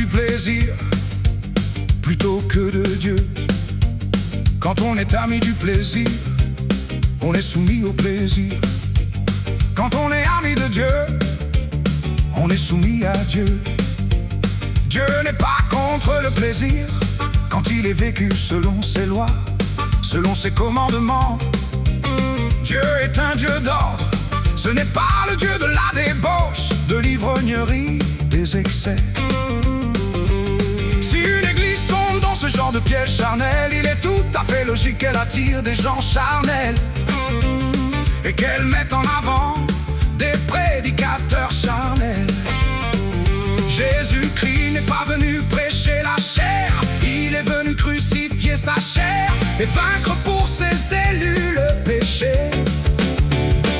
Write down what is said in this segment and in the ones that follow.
du plaisir plutôt que de Dieu. Quand on est ami du plaisir, on est soumis au plaisir. Quand on est ami de Dieu, on est soumis à Dieu. Dieu n'est pas contre le plaisir quand il est vécu selon ses lois, selon ses commandements. Dieu est un Dieu d'ordre, ce n'est pas le Dieu de la débauche, de l'ivrognerie, des excès. Si une église tombe dans ce genre de piège charnel, il est tout à fait logique qu'elle attire des gens charnels et qu'elle mette en avant des prédicateurs charnels. Jésus-Christ n'est pas venu prêcher la chair, il est venu crucifier sa chair et vaincre pour ses élus le péché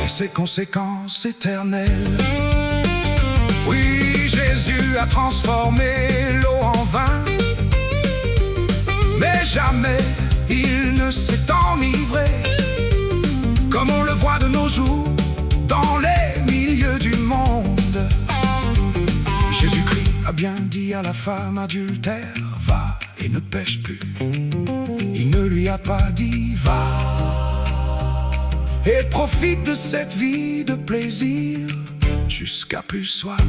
et ses conséquences éternelles. Oui, Jésus a transformé l'eau en vin, mais jamais il ne s'est enivré, comme on le voit de nos jours dans les milieux du monde. Jésus-Christ a bien dit à la femme adultère, va et ne pêche plus. Il ne lui a pas dit, va et profite de cette vie de plaisir jusqu'à plus soif.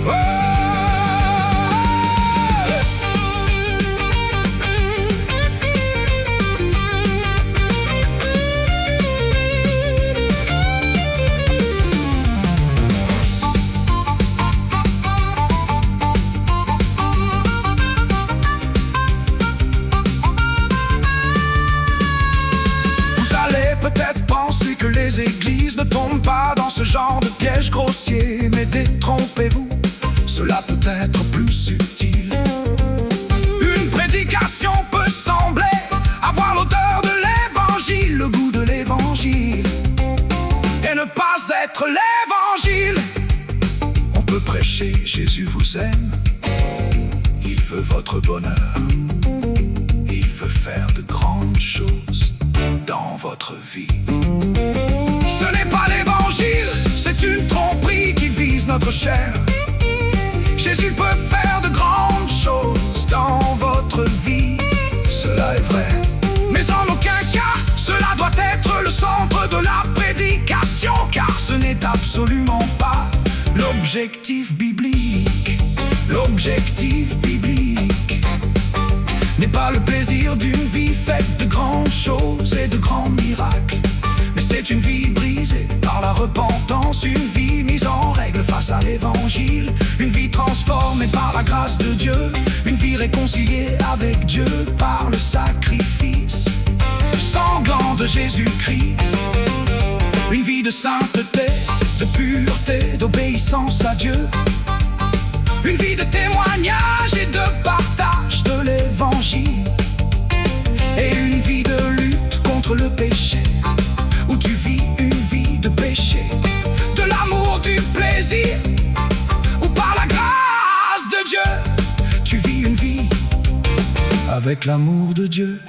Oh! Peut-être penser que les églises ne tombent pas dans ce genre de piège grossier, mais détrompez-vous, cela peut être plus subtil. Une prédication peut sembler avoir l'odeur de l'évangile, le goût de l'évangile, et ne pas être l'évangile. On peut prêcher Jésus vous aime, il veut votre bonheur, il veut faire de grandes choses dans votre vie. Ce n'est pas l'évangile, c'est une tromperie qui vise notre chair. Jésus peut faire de grandes choses dans votre vie, cela est vrai, mais en aucun cas cela doit être le centre de la prédication, car ce n'est absolument pas l'objectif biblique. L'objectif biblique n'est pas le plaisir d'une vie faite de grandes choses et de grands miracles, mais c'est une vie brisée par la repentance, une vie mise en règle face à l'évangile, une vie transformée par la grâce de Dieu, une vie réconciliée avec Dieu par le sacrifice sanglant de Jésus-Christ, une vie de sainteté, de pureté, d'obéissance à Dieu, une vie de témoignage et de partage de l'évangile, et une vie de lutte contre le péché, où tu vis une vie de péché, de l'amour, du plaisir, où par la grâce de Dieu, tu vis une vie avec l'amour de Dieu.